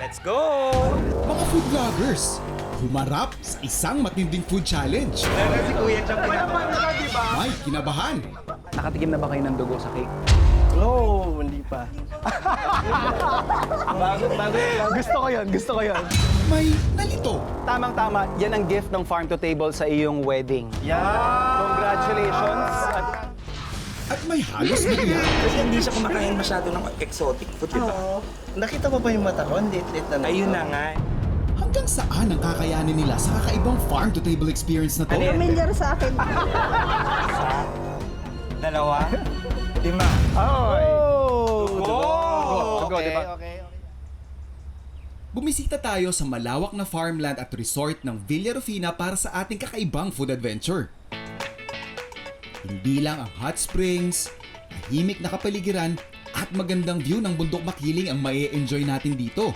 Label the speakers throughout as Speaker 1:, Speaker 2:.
Speaker 1: Let's go!
Speaker 2: Mga food vloggers, humarap sa isang matinding food challenge.
Speaker 1: Talaga si Kuya Chang kinabahan. Diba?
Speaker 2: May kinabahan,
Speaker 3: Nakatikim na ba kayo ng dugo sa cake?
Speaker 4: No, hindi pa. bago yan.
Speaker 3: Gusto ko yun.
Speaker 2: may nalito,
Speaker 3: Tamang-tama, yan ang gift ng farm to table sa iyong wedding.
Speaker 4: Yeah.
Speaker 3: Congratulations!
Speaker 2: at may halos bigla.
Speaker 1: Kasi hindi siya kumakain masyado ng exotic food, diba?
Speaker 4: Nakita mo ba yung mata ko? Ang lit-lit na.
Speaker 1: Ayun na nga.
Speaker 2: Hanggang saan ang kakayanin nila sa kakaibang farm to table experience na to?
Speaker 1: Ano yan?
Speaker 5: Familiar sa akin.
Speaker 1: Dalawa? Lima?
Speaker 3: Dugo,
Speaker 4: Okay,
Speaker 3: di ba?
Speaker 4: okay.
Speaker 2: Bumisita tayo sa malawak na farmland at resort ng Villa Rufina para sa ating kakaibang food adventure. Hindi lang ang hot springs, tahimik na kapaligiran at magandang view ng bundok makiling ang mae-enjoy natin dito.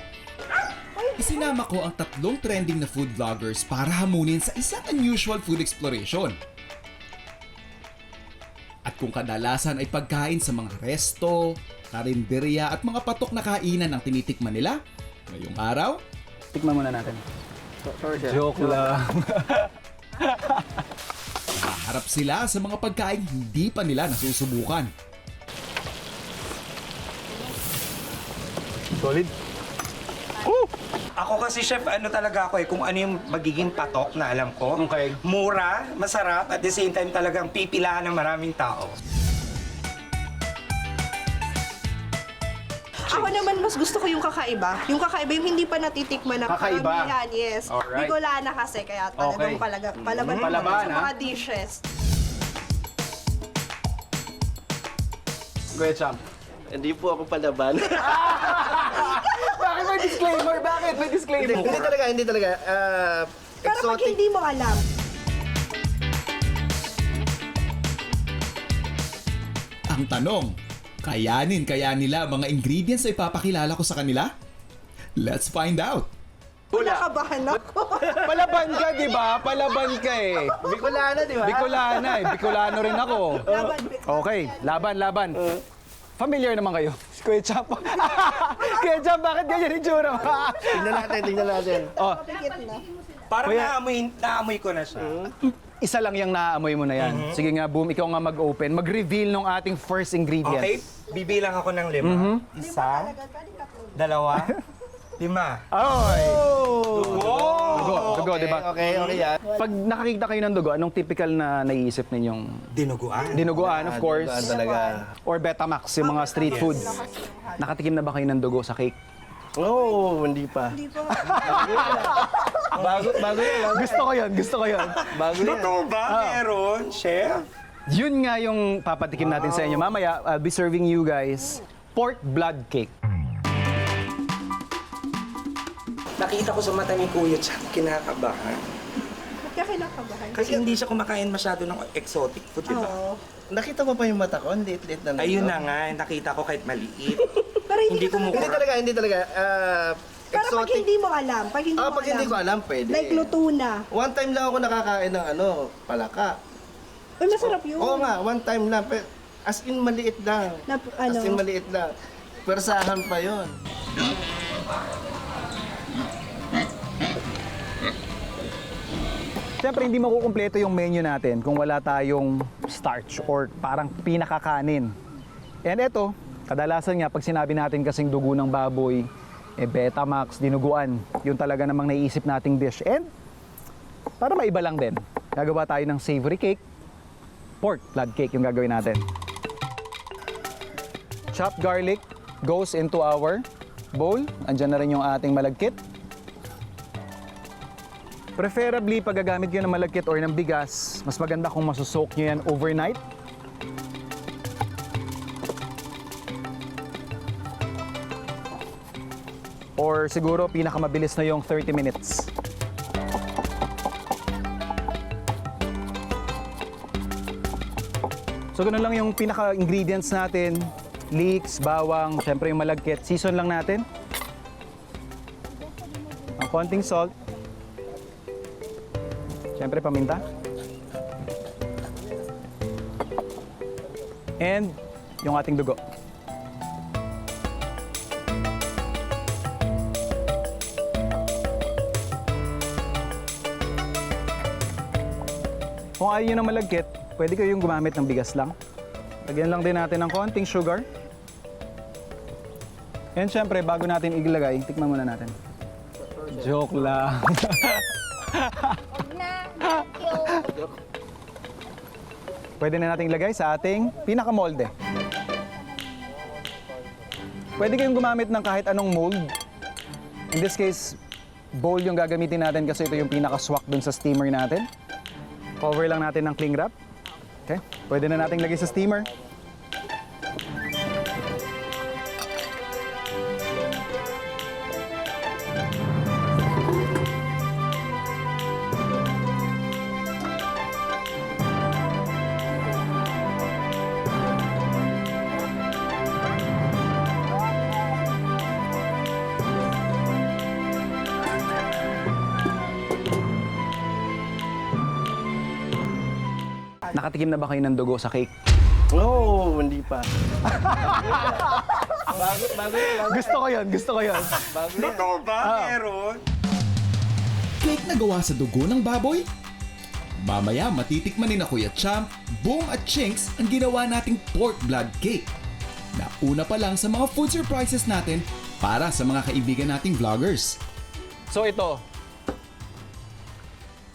Speaker 2: Isinama ko ang 3 trending na food vloggers para hamunin sa isang unusual food exploration. At kung kadalasan ay pagkain sa mga resto, karinderya at mga patok na kainan ang tinitikman nila, ngayong araw,
Speaker 3: Tikman muna natin. Joke lang.
Speaker 2: harap sila sa mga pagkain hindi pa nila nasusubukan.
Speaker 3: Solid.
Speaker 1: Ako kasi chef, ano talaga ako kung ano yung magiging patok na alam ko.
Speaker 3: Okay.
Speaker 1: Mura, masarap, at the same time talagang pipilahan ng maraming tao.
Speaker 5: Ako naman mas gusto ko yung kakaiba. Yung kakaiba, yung hindi pa natitikman na
Speaker 3: Kakaiba.
Speaker 5: karamihan, yes.
Speaker 3: Alright.
Speaker 5: Bicolana kasi, kaya talagang
Speaker 3: Okay.
Speaker 5: palaban
Speaker 3: Palaban,
Speaker 5: sa
Speaker 3: ha?
Speaker 5: mga dishes.
Speaker 3: Kuya Cham.
Speaker 4: Hindi po ako palaban.
Speaker 3: Bakit may disclaimer? Bakit may disclaimer?
Speaker 4: Hindi talaga.
Speaker 5: Pero pag
Speaker 4: Exotic.
Speaker 5: hindi mo alam,
Speaker 2: Ang tanong, kayanin kaya nila mga ingredients na ipapakilala ko sa kanila? Let's find out!
Speaker 5: nakabahan ako.
Speaker 3: Palaban ka, di ba? Palaban ka eh.
Speaker 4: Bicolana, di ba?
Speaker 3: Bicolana eh. Bicolano rin ako.
Speaker 5: Laban.
Speaker 3: Okay, laban. Familiar naman kayo. Si Kuya Cham. Kuya Cham, bakit ganyan yung tsura mo?
Speaker 4: Tingnan natin.
Speaker 3: Oh,
Speaker 5: Pikit na.
Speaker 1: Parang
Speaker 3: Kuya-
Speaker 1: naamoy ko na siya.
Speaker 3: isa lang yung naaamoy mo na yan. Sige nga, Boom, ikaw nga mag-open. Mag-reveal ng ating first ingredients.
Speaker 1: Okay, bibilang ako ng 5. Isa, 2, 5.
Speaker 3: Ay!
Speaker 1: Wow!
Speaker 3: Dugo, di ba?
Speaker 4: Okay, yan.
Speaker 3: Pag nakakita kayo ng dugo, anong typical na naiisip ninyong
Speaker 1: Dinuguan.
Speaker 3: dinuguan, of course,
Speaker 4: Dinuguan talaga.
Speaker 3: or Betamax, yung mga street food? Nakatikim na ba kayo ng dugo sa cake?
Speaker 4: No, hindi pa.
Speaker 5: Hindi pa.
Speaker 4: Bago yan.
Speaker 3: Gusto ko yun.
Speaker 4: Bago yan.
Speaker 1: Totoo ba? Meron, chef?
Speaker 3: Yun nga yung papatikim natin sa inyo. Mamaya, I'll be serving you guys pork blood cake.
Speaker 1: Nakita ko sa mata ni Kuya Chang, kinakabahan.
Speaker 5: Ba't ka kinakabahan?
Speaker 1: Kasi hindi siya kumakain masyado ng exotic food, di ba?
Speaker 5: Oo.
Speaker 4: Nakita mo ba yung mata ko? Ang lit-lit na.
Speaker 1: Ayun na nga, nakita ko kahit maliit.
Speaker 5: Pero
Speaker 1: Hindi ko
Speaker 4: Hindi talaga.
Speaker 5: Pero pag
Speaker 4: Exotic.
Speaker 5: hindi mo alam, pag hindi mo alam,
Speaker 4: pwede.
Speaker 5: like luto na.
Speaker 4: One time lang ako nakakain ng palaka.
Speaker 5: Uy, masarap yun.
Speaker 4: Oo nga, one time lang. As in maliit lang. As in maliit lang. Persahan pa yon.
Speaker 3: Siyempre, hindi makukumpleto yung menu natin kung wala tayong starch or parang pinakakanin. And eto, kadalasan nga, pag sinabi natin kasing dugo ng baboy, Betamax, dinuguan, yun talaga namang naiisip nating dish. And para maiba lang din, gagawa tayo ng savory cake, pork blood cake yung gagawin natin. Chopped garlic goes into our bowl. Andyan na rin yung ating malagkit. Preferably, pag gagamit kayo ng malagkit or ng bigas, mas maganda kung masusok nyo yan overnight. Or siguro, pinakamabilis na yung 30 minutes. So, ganun lang yung pinaka-ingredients natin. Leeks, bawang, syempre yung malagkit. Season lang natin. Ang konting salt. Siyempre, paminta. And yung ating dugo. Kung ayaw nyo ng malagkit, pwede kayong gumamit ng bigas lang. Lagyan lang din natin ng konting sugar. And syempre, bago natin ilagay, tikman muna natin. Joke lang. Pwede na natin ilagay sa ating pinakamolde. Pwede kayong gumamit ng kahit anong mold. In this case, bowl yung gagamitin natin kasi ito yung pinaka-swak dun sa steamer natin. Cover lang natin ng cling wrap. Okay, pwede na natin lagay sa steamer. Nakatikim na ba kayo ng dugo sa cake?
Speaker 4: No, hindi pa.
Speaker 3: Gusto ko yun, gusto ko yun.
Speaker 1: Totoo ba? Meron?
Speaker 2: Cake na gawa sa dugo ng baboy? Mamaya matitikman ni na Kuya Champ, Boom at Chinks ang ginawa nating pork blood cake. Nauna pa lang sa mga food surprises natin para sa mga kaibigan nating vloggers.
Speaker 3: So ito,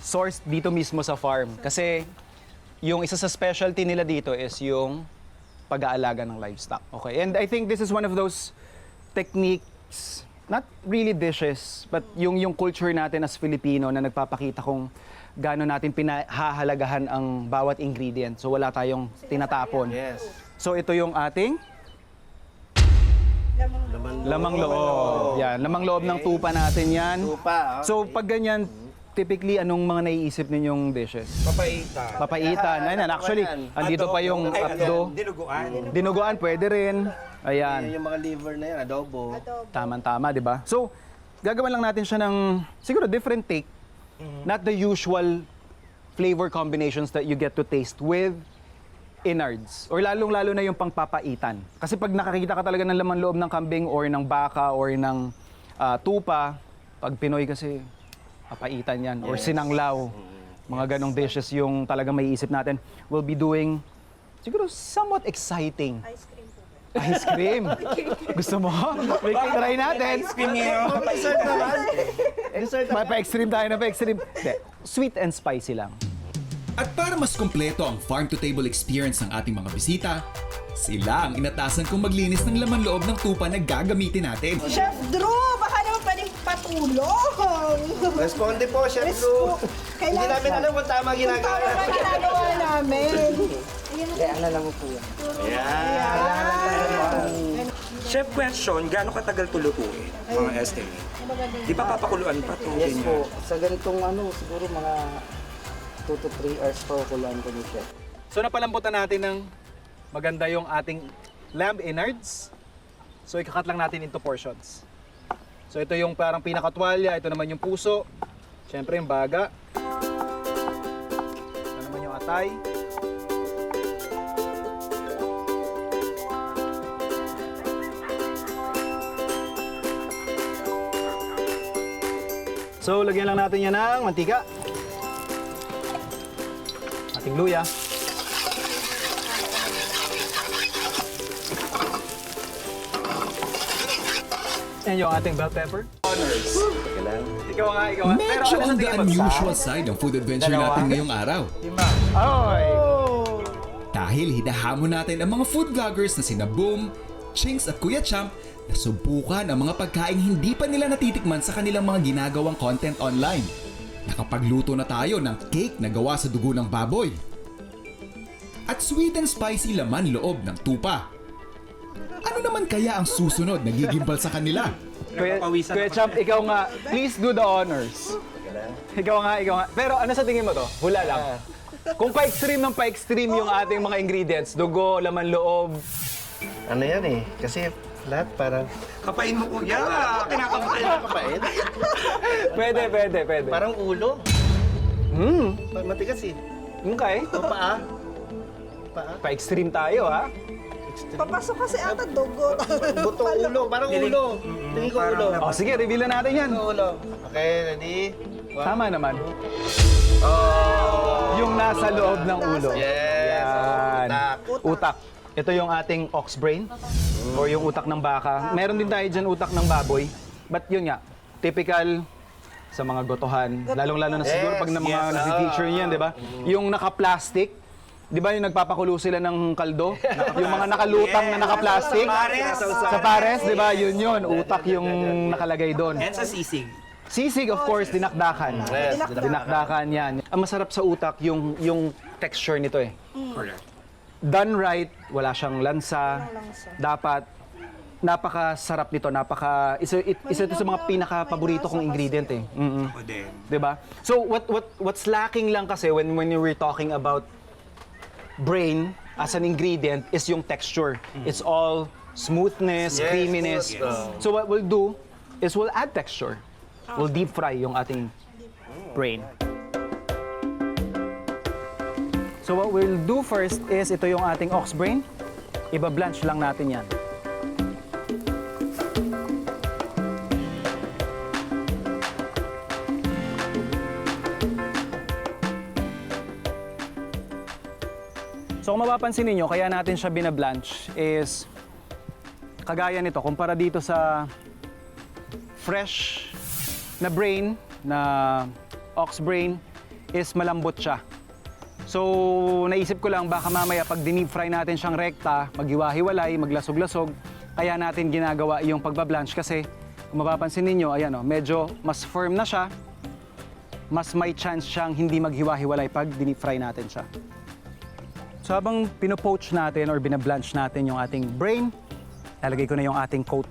Speaker 3: sourced dito mismo sa farm. Kasi yung isa sa specialty nila dito is yung pag-aalaga ng livestock. Okay, and I think this is one of those techniques, not really dishes, but yung culture natin as Filipino na nagpapakita kung gaano natin pinahahalagahan ang bawat ingredient. So wala tayong tinatapon.
Speaker 4: Yes.
Speaker 3: So ito yung ating lamang loob. Yan, lamang loob ng tupa natin yan.
Speaker 4: Tupa.
Speaker 3: So pag ganyan, typically anong mga naiisip ninyong dishes?
Speaker 1: Papaitan.
Speaker 3: Papaitan. Ayan, actually, andito pa yung
Speaker 1: Ay,
Speaker 3: abdo.
Speaker 1: Dinuguan.
Speaker 3: Dinuguan, pwede rin.
Speaker 4: Yan
Speaker 3: Ayan,
Speaker 4: yung mga liver na yan, adobo.
Speaker 3: tama-tama, di ba? So, gagawin lang natin siya ng, siguro, different take. Not the usual flavor combinations that you get to taste with innards. Or lalong-lalo na yung pangpapaitan. Kasi pag nakakita ka talaga ng laman loob ng kambing or ng baka or ng tupa, pag Pinoy kasi, papaitan yan. Or sinanglaw. Mga ganong dishes yung talagang may isip natin. We'll be doing, siguro, somewhat exciting. Ice cream. Gusto mo? Try natin.
Speaker 1: Ice cream ngayon.
Speaker 4: Dessert naman. Dessert naman.
Speaker 3: Pa-extreme tayo na pa-extreme. Hindi, sweet and spicy lang.
Speaker 2: At para mas kumpleto ang farm-to-table experience ng ating mga bisita, sila ang inatasan kong maglinis ng laman loob ng tupa na gagamitin natin.
Speaker 5: Chef Drew, baka naman pwedeng patulong.
Speaker 4: Responde po, Chef Drew. Hindi
Speaker 5: Kailangan
Speaker 4: namin alam kung tama ginagawa.
Speaker 5: Tama ba ginagawa namin?
Speaker 1: Chef, question, gaano katagal to lutuin? Mga estimate. Di ba papakuluan pa to?
Speaker 6: Yes po. Sa ganitong siguro mga 2 to 3 hours po kulaan ko ni Chef.
Speaker 3: So napalambutan natin ng maganda yung ating lamb innards. So ikakat lang natin into portions. So ito yung parang pinakatwalya, ito naman yung puso. Siyempre yung baga. Ito naman yung atay. So lagyan lang natin yan ng mantika. Ating luya. Yan yung ating bell pepper. Honors. Ikaw nga. Pero
Speaker 2: Medyo
Speaker 3: ano sa
Speaker 2: on the
Speaker 3: tingin mo?
Speaker 2: unusual side ang food adventure
Speaker 1: Dalawa.
Speaker 2: natin ngayong araw.
Speaker 1: Lima.
Speaker 3: Ay!
Speaker 2: Dahil hinahamon natin ang mga food vloggers na sina Boom, Chinks at Kuya Champ na subukan ang mga pagkaing hindi pa nila natitikman sa kanilang mga ginagawang content online. Nakapagluto na tayo ng cake na gawa sa dugo ng baboy. At sweet and spicy laman loob ng tupa. Ano naman kaya ang susunod na gigimbal sa kanila?
Speaker 3: Kuya Champ, ikaw nga. Please do the honors. Ikaw nga. Pero ano sa tingin mo to? Hula lang. Kung pa-extreme ng pa-extreme yung ating mga ingredients, dugo, laman loob.
Speaker 4: Ano yan eh? Kasi lahat parang
Speaker 1: Kapain mo kuya. Kinakabahan.
Speaker 4: kapait.
Speaker 3: Pwede.
Speaker 4: Parang ulo. Matigas eh.
Speaker 3: Okay.
Speaker 4: O paa. Paa.
Speaker 3: Pa-extreme tayo, ha?
Speaker 5: Papasok kasi ata dugo.
Speaker 4: Buto ulo. Parang ulo. Tingin ko ulo.
Speaker 3: O, sige, reveal na natin yan.
Speaker 4: Ulo. Okay, ready?
Speaker 3: Tama naman. Yung nasa loob ng ulo.
Speaker 4: Yes,
Speaker 3: Yan.
Speaker 4: utak.
Speaker 3: Utak. Ito yung ating ox brain or yung utak ng baka. Meron din tayo dyan utak ng baboy. But yun nga, typical sa mga gotohan. Lalong-lalo na siguro pag na mga nag-feature niyan, di ba? Yung naka-plastic. Di ba yung nagpapakulo sila ng kaldo? Yung mga nakalutang na naka-plastic. Sa pares, di ba? Yun. Utak yung nakalagay doon.
Speaker 1: And sa sisig.
Speaker 3: Sisig, of course, dinakdakan. Dinakdakan yan. Ang masarap sa utak, yung texture nito eh.
Speaker 1: Correct.
Speaker 3: Done right, wala siyang lansa. Dapat, napakasarap nito. Isa ito sa mga pinaka-paborito kong ingredient eh.
Speaker 1: Ako din.
Speaker 3: Diba? So, what's lacking lang kasi when we're talking about brain as an ingredient is yung texture. It's all smoothness, creaminess. So what we'll do is we'll add texture. We'll deep fry yung ating brain. So what we'll do first is ito yung ating ox brain. Iba-blanch lang natin yan. So kung mapapansin niyo, kaya natin siya binablanch is kagaya nito, kumpara dito sa fresh na brain, na ox brain, is malambot siya. So naisip ko lang baka mamaya pag dinip fry natin siyang rekta, maghiwa-hiwalay, maglasog-lasog, kaya natin ginagawa yung pagbablanch kasi kung mapapansin niyo, ayan o, medyo mas firm na siya, mas may chance siyang hindi maghiwa-hiwalay pag dinip fry natin siya. So habang pinopoach natin or binablanch natin yung ating brain, lalagay ko na yung ating coat.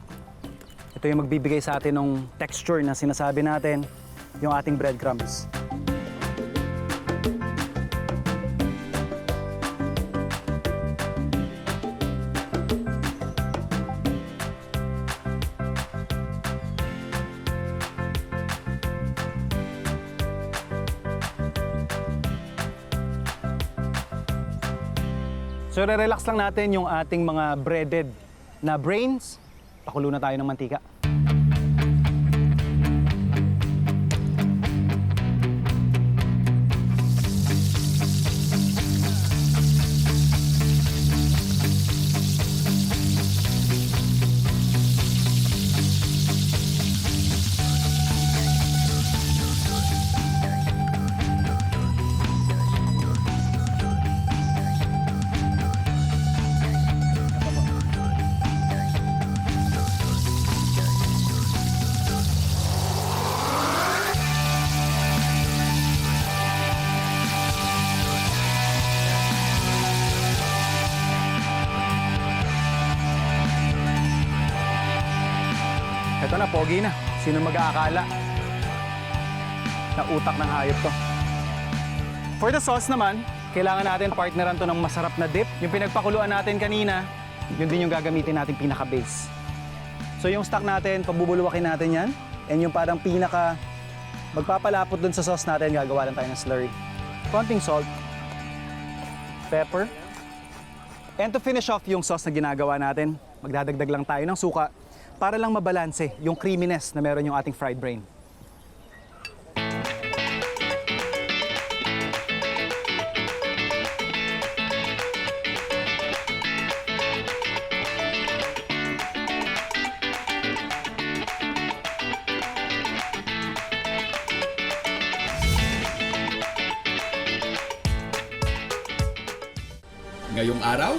Speaker 3: Ito yung magbibigay sa atin ng texture na sinasabi natin, yung ating breadcrumbs. So, re-relax lang natin yung ating mga breaded na brains. Pakulo na tayo ng mantika. Ito na, pogi na. Sino mag-aakala na utak ng hayop to? For the sauce naman, kailangan natin partneran to ng masarap na dip. Yung pinagpakuluan natin kanina, yun din yung gagamitin natin pinaka-base. So yung stock natin, pabubuluwakin natin yan. And yung parang pinaka magpapalapot dun sa sauce natin, gagawa lang tayo ng slurry. Konting salt, pepper. And to finish off yung sauce na ginagawa natin, magdadagdag lang tayo ng suka para lang mabalanse yung creaminess na meron yung ating fried brain.
Speaker 2: Ngayong araw,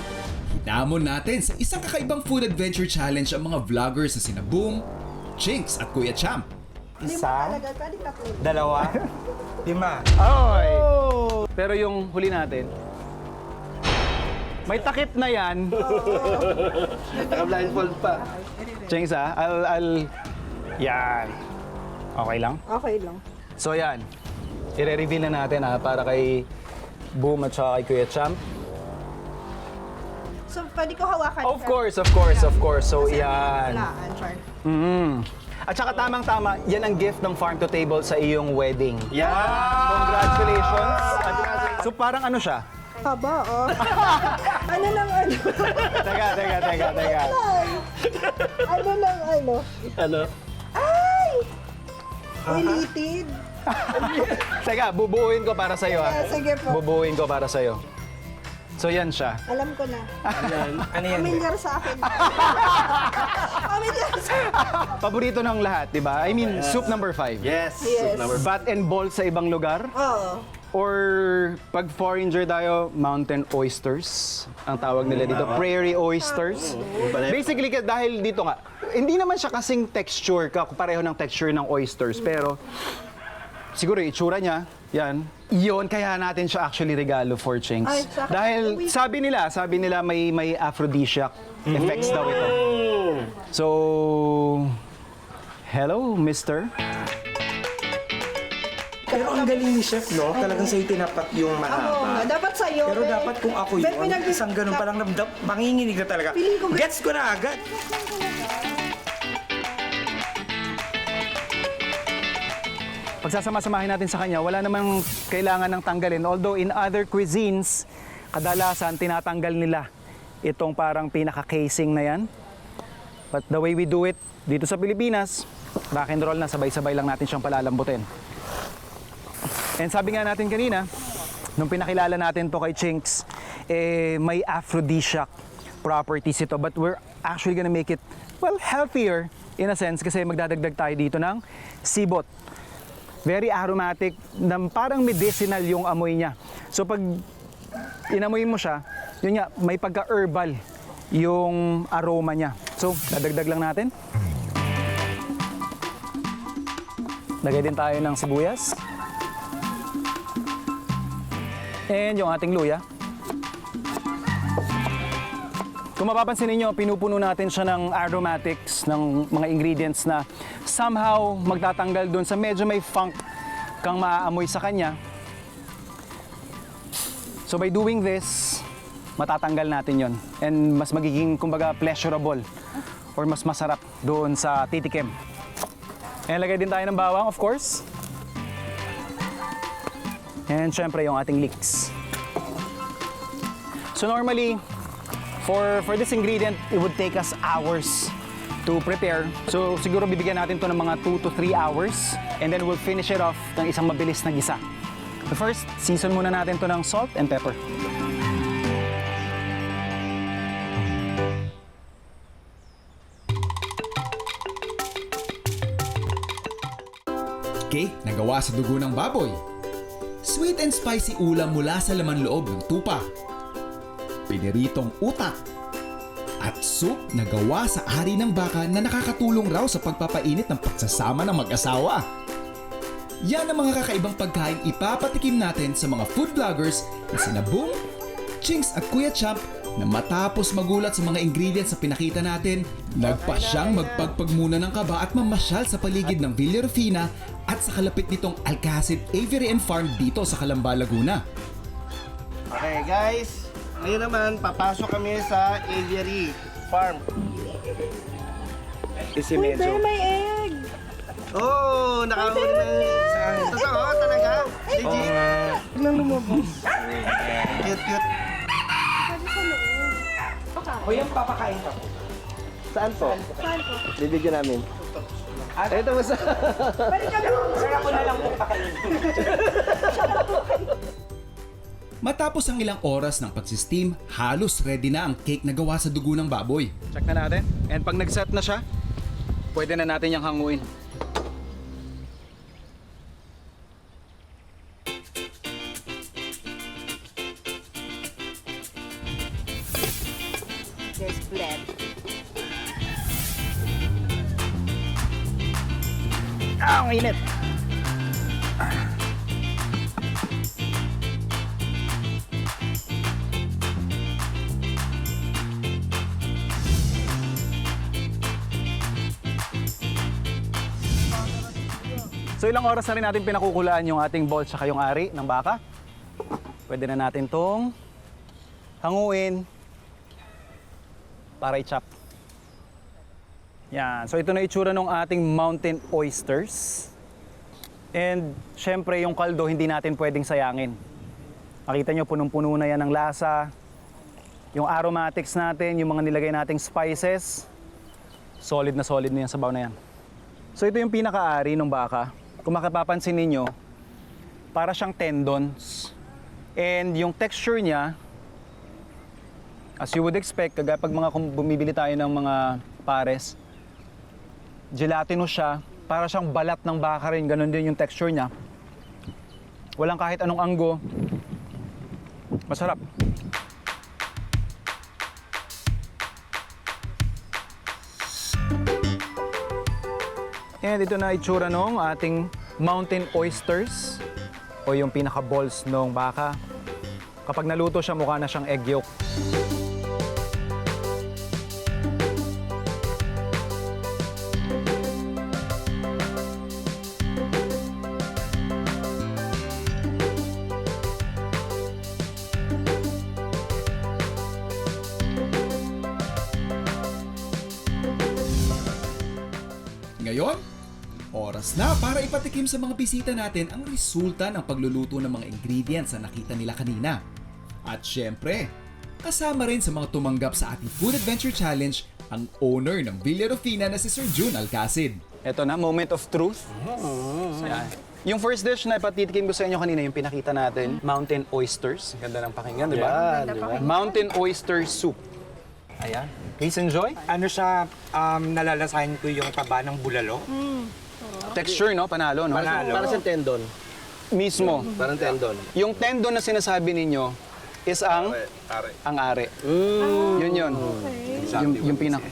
Speaker 2: hinamon natin sa isang kakaibang food adventure challenge ang mga vloggers na sina Boom, Chinks at Kuya Champ.
Speaker 1: Isa, dalawa, lima.
Speaker 3: Oy! Pero yung huli natin, may takip na yan.
Speaker 4: Naka-blindfold pa.
Speaker 3: Chinks yan. Okay lang?
Speaker 5: Okay lang.
Speaker 3: So yan, i-reveal na natin para kay Boom at saka kay Kuya Champ.
Speaker 5: So, pwede ko hawakan.
Speaker 3: Of course. So yan.
Speaker 5: Walaan, Char.
Speaker 3: At saka tamang-tama, yan ang gift ng Farm to Table sa iyong wedding.
Speaker 1: Yeah!
Speaker 3: Congratulations! So parang ano siya?
Speaker 5: Haba, oh. Ano lang, ano?
Speaker 3: Teka.
Speaker 5: Ano lang, ano?
Speaker 4: Ano?
Speaker 5: Ay! Related.
Speaker 3: Teka, bubuuin ko para sa'yo ha.
Speaker 5: Sige po.
Speaker 3: Bubuuin ko para sa'yo. So yan siya.
Speaker 5: Alam ko na.
Speaker 1: Ano yan?
Speaker 5: Familiar sa akin. Familiar sa
Speaker 3: Paborito ng lahat, di ba? I mean, soup number 5.
Speaker 4: Yes.
Speaker 5: Yes.
Speaker 3: Bat and ball sa ibang lugar.
Speaker 5: Oo.
Speaker 3: Or pag foreigner tayo, mountain oysters. Ang tawag nila dito, prairie oysters. Basically, dahil dito nga, hindi naman siya kasing texture, pareho ng texture ng oysters. Pero siguro yung itsura niya, yan. Yun, kaya natin siya actually regalo for Chinks.
Speaker 5: Ay, sa akin,
Speaker 3: Dahil sabi nila may aphrodisiac effects daw ito. So, hello, mister.
Speaker 1: Pero ang galing ni Chef, no? Talagang sa'yo tinapat yung
Speaker 5: Oo nga,
Speaker 1: mahaba.
Speaker 5: dapat sa'yo.
Speaker 1: Pero dapat kung ako yun, isang ganun pa lang, manginginig na talaga.
Speaker 5: Feeling ko-
Speaker 1: Gets ko na agad.
Speaker 3: Pagsasama-samahin natin sa kanya, wala namang kailangan ng tanggalin. Although in other cuisines, kadalasan tinatanggal nila itong parang pinaka-casing na yan. But the way we do it dito sa Pilipinas, rock and roll na, sabay-sabay lang natin siyang palalambutin. And sabi nga natin kanina, nung pinakilala natin to kay Chinks, may aphrodisiac properties ito. But we're actually gonna make it, well, healthier in a sense kasi magdadagdag tayo dito ng sibot. Very aromatic, parang medicinal yung amoy niya. So pag inamoy mo siya, yun nga, may pagka-herbal yung aroma niya. So, dadagdag lang natin. Lagay din tayo ng sibuyas. And yung ating luya. Kung mapapansin ninyo, pinupuno natin siya ng aromatics, ng mga ingredients na somehow magtatanggal dun sa medyo may funk kang maaamoy sa kanya. So by doing this, matatanggal natin yon and mas magiging, kumbaga, pleasurable or mas masarap doon sa titikim. And lagay din tayo ng bawang, of course. And syempre yung ating leeks. So normally, for this ingredient, it would take us hours to prepare. So siguro bibigyan natin to ng mga 2 to 3 hours and then we'll finish it off ng isang mabilis na gisa. But first, season muna natin to ng salt and pepper.
Speaker 2: Cake na gawa sa dugo ng baboy. Sweet and spicy ulam mula sa laman loob ng tupa. Piniritong utak. At soup na gawa sa ari ng baka na nakakatulong raw sa pagpapainit ng pagsasama ng mag-asawa. Yan ang mga kakaibang pagkain ipapatikim natin sa mga food vloggers na sina Boom, Chinks at Kuya Champ na matapos magulat sa mga ingredients na pinakita natin, nagpa siyang magpagpag muna ng kaba at mamasyal sa paligid ng Villa Rufina at sa kalapit nitong Alcacid Aviary and Farm dito sa Calamba, Laguna.
Speaker 4: Okay guys, ngayon naman papasok kami sa Aviary Farm.
Speaker 1: Kasi
Speaker 5: Uy,
Speaker 1: medyo...
Speaker 5: pero may egg.
Speaker 4: Oh, nakahuli na. Totoo, talaga?
Speaker 1: Oo
Speaker 4: Legit?
Speaker 1: nga.
Speaker 5: Nang lumabas.
Speaker 4: Cute, cute.
Speaker 5: Sabi sa loob.
Speaker 1: O yan, papakain ka po.
Speaker 4: Saan po?
Speaker 5: Saan po?
Speaker 4: Bibigyan namin. Ito mo sa...
Speaker 5: Balik kami.
Speaker 1: Sir, ako na lang po pakain.
Speaker 2: Matapos ang ilang oras ng pagsisteam, halos ready na ang cake na gawa sa dugo ng baboy.
Speaker 3: Check na natin. And pag nag-set na siya, pwede na natin yung hanguin.
Speaker 5: There's bread.
Speaker 3: Ang init! So ilang oras na rin natin pinakukulaan yung ating ball tsaka yung ari ng baka. Pwede na natin tong hanguin para i-chop. Yan. So ito na itsura ng ating mountain oysters. And syempre yung kaldo hindi natin pwedeng sayangin. Makita nyo punong-puno na yan ng lasa. Yung aromatics natin, yung mga nilagay nating spices. Solid na yan sabaw na yan. So ito yung pinaka-ari ng baka. kung makapapansin ninyo, para siyang tendons. And yung texture niya, as you would expect, kagaya pag kung bumibili tayo ng mga pares, gelatinous siya, para siyang balat ng baka rin, ganun din yung texture niya. Walang kahit anong anggo. Masarap. And ito na itsura nung ating mountain oysters o yung pinaka-balls ng baka. Kapag naluto siya, mukha na siyang egg yolk.
Speaker 2: Ngayon, oras na para ipatikim sa mga bisita natin ang resulta ng pagluluto ng mga ingredients na nakita nila kanina. At syempre, kasama rin sa mga tumanggap sa ating Food Adventure Challenge ang owner ng Villa Rufina na si Sir June Alcacid.
Speaker 3: Ito na, moment of truth. Yan. Yung first dish na ipatitikim ko sa inyo kanina, yung pinakita natin, mountain oysters. Ganda ng pakinggan, di ba? Mountain oyster soup. Ayan. Please enjoy.
Speaker 1: Ano siya, nalalasahan ko yung taba ng bulalo.
Speaker 3: Texture, no? Panalo, no?
Speaker 1: Panalo.
Speaker 4: Para sa tendon.
Speaker 3: Mismo.
Speaker 4: Parang tendon.
Speaker 3: Yung tendon na sinasabi ninyo is ang are. Yun yun. Yung pinak.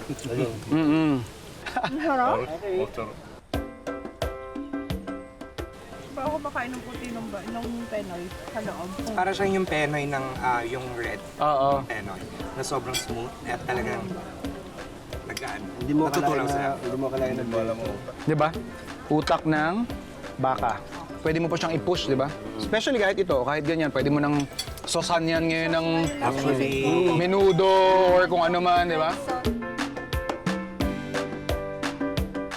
Speaker 5: Ba ako makain ng puti ng penoy sa loob.
Speaker 1: Para siyang yung penoy ng yung red
Speaker 3: Oo.
Speaker 1: penoy na sobrang smooth at talagang nagaan.
Speaker 4: Hindi mo
Speaker 1: Natutulang
Speaker 4: kalain
Speaker 1: sa'yo.
Speaker 4: na, hindi mo kalain ng bola mo.
Speaker 3: Di ba? Utak ng baka. Pwede mo pa siyang i-push, di ba? Especially kahit ito, kahit ganyan, pwede mo nang sosan yan ngayon ng
Speaker 1: Actually,
Speaker 3: menudo or kung ano man, di ba?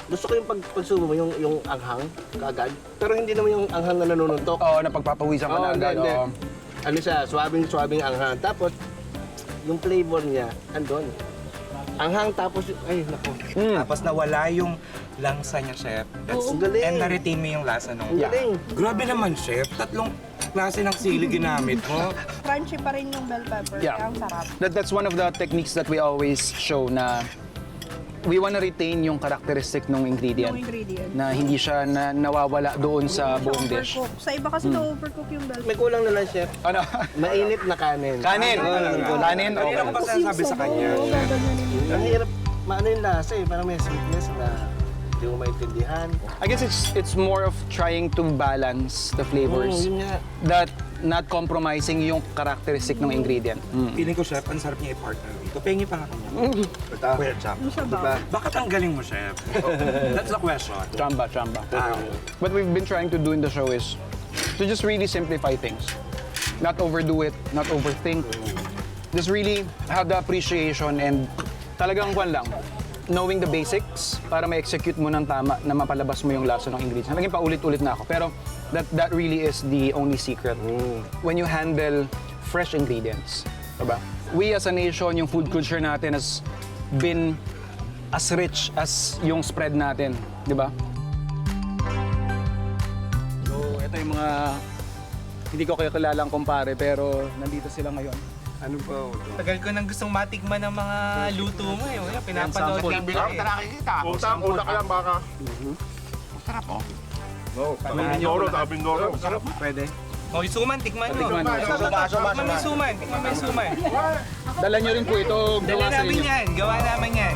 Speaker 4: Gusto ko yung pagsubo mo, yung anghang, kaagad. Pero hindi naman yung anghang na nanununtok.
Speaker 3: Oo, napagpapawisan ka na agad.
Speaker 4: hindi.
Speaker 3: Oo.
Speaker 4: Ano siya, swabing anghang. Tapos, yung flavor niya, andun. Anghang tapos, ay, naku.
Speaker 1: tapos nawala yung langsa niya, chef.
Speaker 4: Oo, ang galing.
Speaker 1: And na-retain mo yung lasa nung...
Speaker 4: Ang galing.
Speaker 1: Grabe naman, chef. 3 klase ng sili ginamit mo.
Speaker 5: Crunchy pa rin yung bell pepper,
Speaker 3: Yeah.
Speaker 5: kaya ang sarap.
Speaker 3: That's one of the techniques that we always show na we wanna retain yung characteristic ng ingredient.
Speaker 5: Yung ingredient.
Speaker 3: Na hindi siya nawawala doon sa buong dish.
Speaker 5: Overcook. Sa iba kasi na-overcook yung bell
Speaker 4: May kulang na lang, chef.
Speaker 3: Ano?
Speaker 4: Mainit na kanin.
Speaker 3: Kanin! Kanin?
Speaker 1: Hindi
Speaker 3: Okay.
Speaker 1: ako pa sinasabi sa kanya.
Speaker 4: Ang hirap, maano yung lasa eh. Parang may sweetness na hindi mo maintindihan.
Speaker 3: I guess it's more of trying to balance the flavors.
Speaker 4: Yun nga.
Speaker 3: That not compromising yung characteristic ng ingredient.
Speaker 1: Feeling ko, chef, ang sarap niya i-partner dito. Pengi pa nga kanya. Kuya Cham.
Speaker 5: sabaw.
Speaker 1: Bakit ang galing mo, chef? That's the question.
Speaker 3: Chamba. What we've been trying to do in the show is to just really simplify things. Not overdo it, not overthink. Just really have the appreciation and talagang kwan lang. Knowing the basics para ma-execute mo ng tama na mapalabas mo yung lasa ng ingredients. Naging paulit-ulit na ako. Pero that really is the only secret. When you handle fresh ingredients. Diba? We as a nation, yung food culture natin has been as rich as yung spread natin. Diba? So, ito yung mga hindi ko kayo kilalang kumpare pero nandito sila ngayon.
Speaker 1: Ano ba? Tagal ko nang gustong matikman ng mga luto mo eh. Wala, pinapanood lang ko eh.
Speaker 7: Utak ka lang baka.
Speaker 1: Sarap oh.
Speaker 7: Tabindoro.
Speaker 3: Pwede.
Speaker 1: Oh, yung suman, tikman mo.
Speaker 3: Tikman.
Speaker 1: Tikman mo yung suman. Tikman mo yung suman.
Speaker 3: Dala nyo rin po ito.
Speaker 1: Dala
Speaker 3: Gawa sa
Speaker 1: namin
Speaker 3: inyo.
Speaker 1: yan. Gawa namin yan.